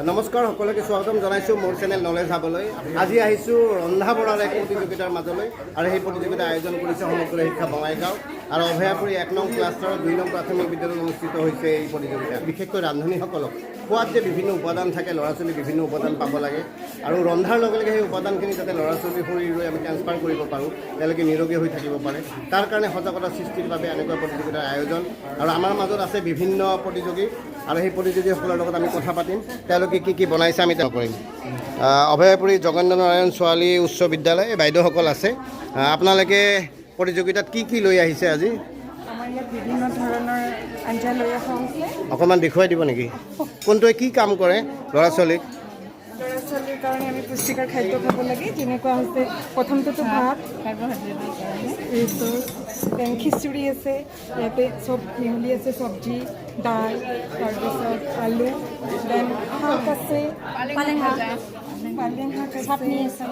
নমস্কাৰ সকলোকে স্বাগতম জনাইছোঁ মোৰ চেনেল নলেজ হাবলৈ। আজি আহিছোঁ ৰন্ধা বঢ়াৰ এক প্ৰতিযোগিতাৰ মাজলৈ আৰু সেই প্ৰতিযোগিতা আয়োজন কৰিছে সমগ্ৰ শিক্ষা বঙাইগাঁও আৰু অভয়াপুৰী 1 নং ক্লাষ্টাৰৰ 2 নং প্ৰাথমিক বিদ্যালয়ত অনুষ্ঠিত হৈছে এই প্ৰতিযোগিতা। বিশেষকৈ ৰান্ধনীসকলক খোৱাত যে বিভিন্ন উপাদান থাকে, ল'ৰা ছোৱালী বিভিন্ন উপাদান পাব লাগে আৰু ৰন্ধাৰ লগে লগে সেই উপাদানখিনি যাতে ল'ৰা ছোৱালীৰ শৰীৰলৈ আমি ট্ৰান্সফাৰ কৰিব পাৰোঁ, তেওঁলোকে নিৰোগী হৈ থাকিব পাৰে, তাৰ কাৰণে সজাগতা সৃষ্টিৰ বাবে এনেকুৱা প্ৰতিযোগিতাৰ আয়োজন। আৰু আমাৰ মাজত আছে বিভিন্ন প্ৰতিযোগী আৰু সেই প্ৰতিযোগীসকলৰ লগত আমি কথা পাতিম, তেওঁলোকে কি বনাইছে আমি তেওঁ কৰিম। অভয়াপুৰী জগেন্দ্ৰ নাৰায়ণ ছোৱালী উচ্চ বিদ্যালয় বাইদেউসকল আছে। আপোনালোকে প্ৰতিযোগিতাত কি লৈ আহিছে আজি? আমাৰ ইয়াত বিভিন্ন ধৰণৰ আঞ্জা লৈ অহা হৈছে। অকণমান দেখুৱাই দিব নেকি? কোনটোৱে কি কাম কৰে ল'ৰা ছোৱালীৰ কাৰণে? আমি পুষ্টিকৰ খাদ্য খাব লাগে, যেনেকুৱা হৈছে প্ৰথমটোতো ভাত, খিচুৰি আছে, ইয়াতে চব মিহলি আছে, চব্জি, দাল, তাৰপিছত আলু, দেন শাক আছে, পালেং শাক চাটনি আছে।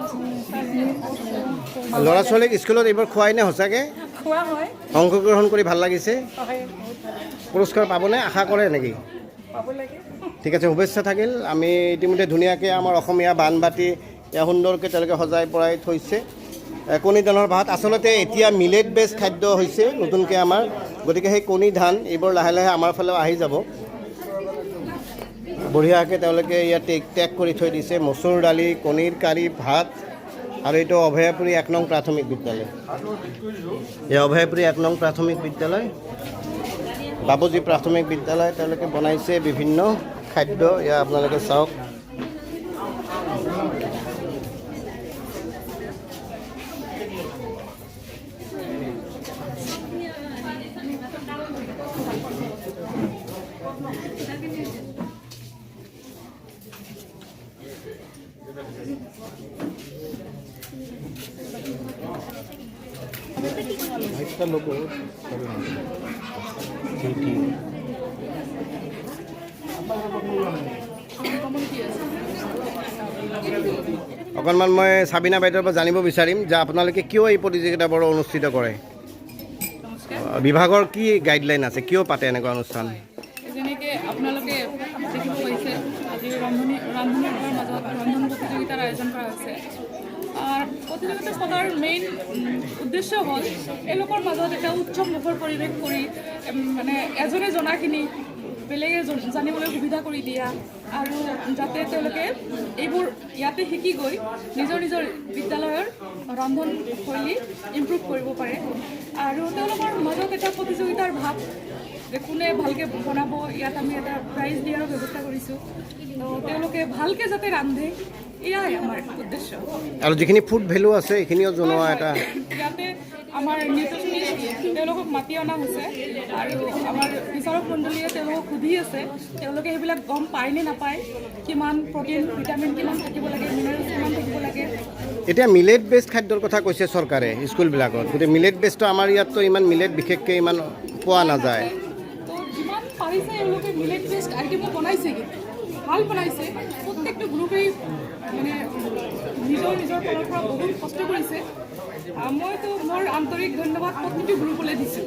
ল'ৰা ছোৱালীক স্কুলত এইবোৰ খুৱাই নে? সঁচাকৈ খোৱা হয়। অংশগ্ৰহণ কৰি ভাল লাগিছে? পুৰস্কাৰ পাবনে আশা কৰে নেকি? পাব লাগে। ঠিক আছে, শুভেচ্ছা থাকিল। আমি ইতিমধ্যে ধুনীয়াকৈ আমাৰ অসমীয়া বানবাতি সুন্দৰকৈ তেওঁলোকে সজাই পৰাই থৈছে। কণী ধানৰ ভাত আচলতে এতিয়া মিলেট বেছ খাদ্য হৈছে নতুনকৈ আমাৰ, গতিকে সেই কণী ধান এইবোৰ লাহে লাহে আমাৰ ফালেও আহি যাব। বঢ়িয়াকৈ তেওঁলোকে ইয়াত টেগ কৰি থৈ দিছে, মচুৰ দালি, কণীৰ কাৰী, ভাত। আৰু এইটো অভয়াপুৰী 1 নং প্ৰাথমিক বিদ্যালয়। এই অভয়াপুৰী 1 নং প্ৰাথমিক বিদ্যালয়, বাবুজী প্ৰাথমিক বিদ্যালয়, তেওঁলোকে বনাইছে বিভিন্ন খাদ্য। এয়া আপোনালোকে চাওক। অকণমান মই সাবিনা বাইদেউৰ পৰা জানিব বিচাৰিম যে আপোনালোকে কিয় এই প্ৰতিযোগিতাবোৰ অনুষ্ঠিত কৰে? বিভাগৰ কি গাইডলাইন আছে, কিয় পাতে এনেকুৱা অনুষ্ঠান? যেনেকৈ আপোনালোকে দেখিব পাৰিছে, আজি ৰান্ধনীৰ মাজত ৰন্ধন প্ৰতিযোগিতাৰ আয়োজন কৰা হৈছে। প্ৰতিযোগিতা পতাৰ মেইন উদ্দেশ্য হ'ল এওঁলোকৰ মাজত এটা উৎসৱ মুখৰ পৰিৱেশ কৰি মানে এজনে জনাখিনি বেলেগে জানিবলৈ সুবিধা কৰি দিয়া, আৰু যাতে তেওঁলোকে এইবোৰ ইয়াতে শিকি গৈ নিজৰ বিদ্যালয়ৰ ৰন্ধনশৈলী ইমপ্ৰুভ কৰিব পাৰে। আৰু তেওঁলোকৰ মাজত এটা প্ৰতিযোগিতাৰ ভাৱ যে কোনে ভালকৈ বনাব, ইয়াত আমি এটা প্ৰাইজ দিয়াৰ ব্যৱস্থা কৰিছোঁ। তো তেওঁলোকে ভালকৈ যাতে ৰান্ধে, এয়াই আমাৰ উদ্দেশ্য। আৰু যিখিনি ফুড ভেলু আছে এইখিনিও জনোৱা এটা। ইয়াতে আমাৰ নিউট্ৰিচনিষ্ট তেওঁলোকক মাতি অনা হৈছে আৰু আমাৰ বিচাৰক মণ্ডলীয়ে তেওঁলোকক সুধি আছে তেওঁলোকে সেইবিলাক গম পায় নে নাপায়, কিমান প্ৰটিন ভিটামিন কিমান থাকিব লাগে, মিনাৰেলছ কিমান থাকিব লাগে। এতিয়া মিলেট বেছড খাদ্যৰ কথা কৈছে চৰকাৰে স্কুলবিলাকত, গতিকে মিলেট বেছটো আমাৰ ইয়াততো ইমান মিলেট বিশেষকৈ ইমান পোৱা নাযায়। তো যিমান পাৰিছে এওঁলোকে মিলেট বেছড আইটেমো বনাইছে, কিন্তু ভাল বনাইছে। প্ৰত্যেকটো গ্ৰুপেই মানে নিজৰ ফালৰ পৰা বহুত কষ্ট কৰিছে। মইতো মোৰ আন্তৰিক ধন্যবাদ প্ৰতিটো গ্ৰুপলৈ দিছোঁ।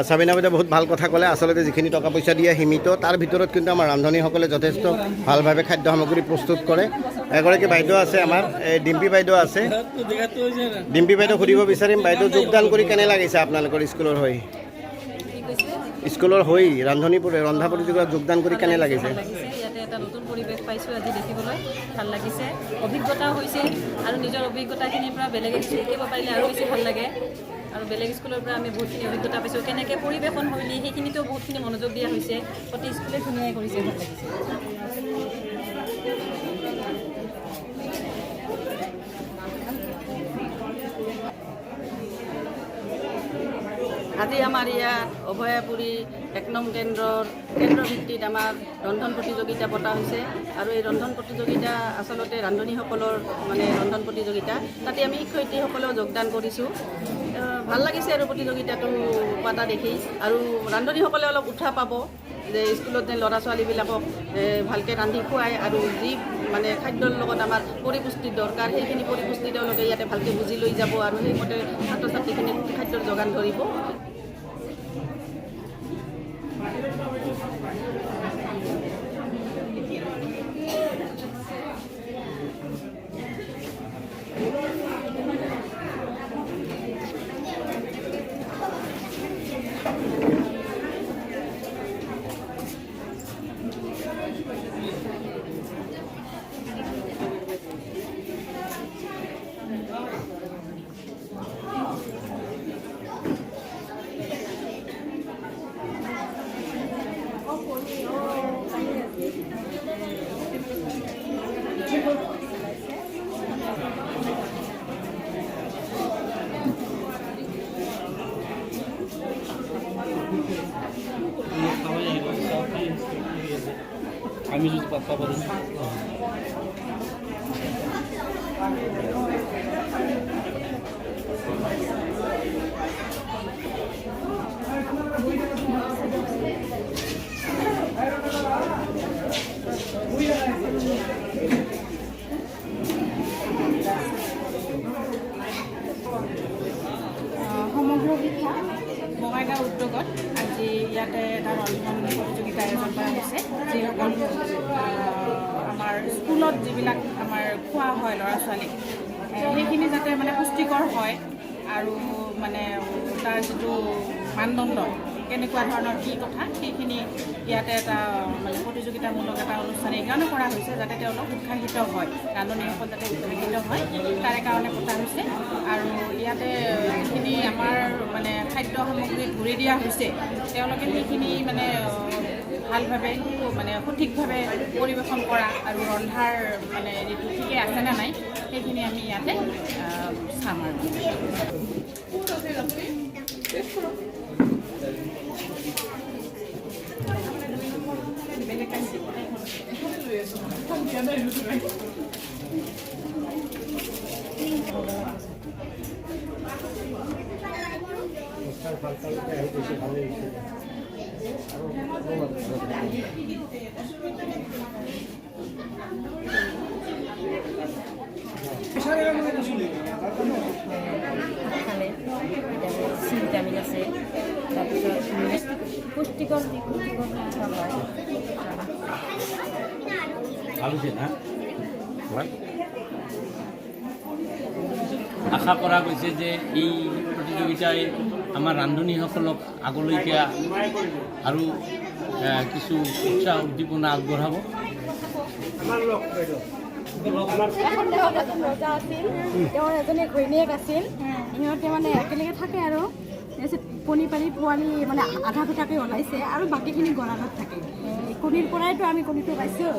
সাবিনা বাইদেউ বহুত ভাল কথা ক'লে। আচলতে যিখিনি টকা পইচা দিয়ে সীমিত, তাৰ ভিতৰত কিন্তু আমাৰ ৰান্ধনীসকলে যথেষ্ট ভালভাৱে খাদ্য সামগ্ৰী প্ৰস্তুত কৰে। এগৰাকী বাইদেউ আছে আমাৰ, এই ডিম্পী বাইদেউ আছে। ডিম্পী বাইদেউ সুধিব বিচাৰিম, বাইদেউ যোগদান কৰি কেনে লাগিছে আপোনালোকৰ স্কুলৰ হৈ ৰন্ধা প্ৰতিযোগিতাত যোগদান কৰি কেনে লাগিছে? ইয়াতে এটা নতুন পৰিৱেশ পাইছোঁ আজি দেখিবলৈ, ভাল লাগিছে, অভিজ্ঞতা হৈছে আৰু নিজৰ অভিজ্ঞতাখিনিৰ পৰা বেলেগে শিকিব পাৰিলে আৰু বেছি ভাল লাগে। আৰু বেলেগ স্কুলৰ পৰা আমি বহুতখিনি অভিজ্ঞতা পাইছোঁ, কেনেকৈ পৰিৱেশন শৈলী সেইখিনিতো বহুতখিনি মনোযোগ দিয়া হৈছে। প্ৰতি স্কুলে ধুনীয়াকৈ কৰিছে, ভাল লাগিছে। আজি আমাৰ ইয়াত অভয়াপুৰী 1 নং কেন্দ্ৰভিত্তিত আমাৰ ৰন্ধন প্ৰতিযোগিতা পতা হৈছে। আৰু এই ৰন্ধন প্ৰতিযোগিতা আচলতে ৰান্ধনীসকলৰ মানে ৰন্ধন প্ৰতিযোগিতা, তাতে আমি শিক্ষয়িত্ৰীসকলেও যোগদান কৰিছোঁ। ভাল লাগিছে আৰু প্ৰতিযোগিতাটো পতা দেখি, আৰু ৰান্ধনীসকলে অলপ উৎসাহ পাব যে স্কুলত যে ল'ৰা ছোৱালীবিলাকক ভালকৈ ৰান্ধি খুৱায় আৰু যি মানে খাদ্যৰ লগত আমাৰ পৰিপুষ্টিৰ দৰকাৰ সেইখিনি পৰিপুষ্টি তেওঁলোকে ইয়াতে ভালকৈ বুজি লৈ যাব আৰু সেইমতে ছাত্ৰ ছাত্ৰীখিনিক খাদ্যৰ যোগান ধৰিব। আমি যদি পাব পাৰোঁ সমগ্ৰ শিক্ষা বঙাইগাঁও উদ্যোগত আজি ইয়াতে এটা ৰন্ধন প্ৰতিযোগিতা আয়োজন কৰা হৈছে যিসকল আমাৰ স্কুলত যিবিলাক আমাৰ খোৱা হয় ল'ৰা ছোৱালীক সেইখিনি যাতে মানে পুষ্টিকৰ হয় আৰু মানে তাৰ যিটো মানদণ্ড কেনেকুৱা ধৰণৰ কি কথা সেইখিনি ইয়াতে এটা মানে প্ৰতিযোগিতামূলক এটা অনুষ্ঠান এইকাৰণে কৰা হৈছে যাতে তেওঁলোক উৎসাহিত হয় ৰান্ধনীসকল যাতে উৎসাহিত হয় তাৰে কাৰণে পতা হৈছে আৰু ইয়াতে যিখিনি আমাৰ মানে খাদ্য সামগ্ৰী ধৰি দিয়া হৈছে তেওঁলোকে সেইখিনি মানে ভালভাৱে মানে সঠিকভাৱে পৰিৱেশন কৰা আৰু ৰন্ধাৰ মানে যিটো ঠিকে আছেনে নাই সেইখিনি আমি ইয়াতে চাম আৰু ভিটামিন আছে তাৰপিছত পুষ্টিকৰ আশা কৰা গৈছে যে এই প্ৰতিযোগিতাই আমাৰ ৰান্ধনীসকলক আগলৈকে আৰু কিছু উৎসাহ উদ্দীপনা আগবঢ়াব এখন দেশত এজন ৰজা আছিল তেওঁৰ এজনী ঘৈণীয়েক আছিল সিহঁতে মানে একেলগে থাকে আৰু তাৰপিছত কণী পানী পোৱালি মানে আধা দুটাকৈ ওলাইছে আৰু বাকীখিনি গঁৰালত থাকে কণীৰ পৰাইতো আমি কণীটো পাইছোঁ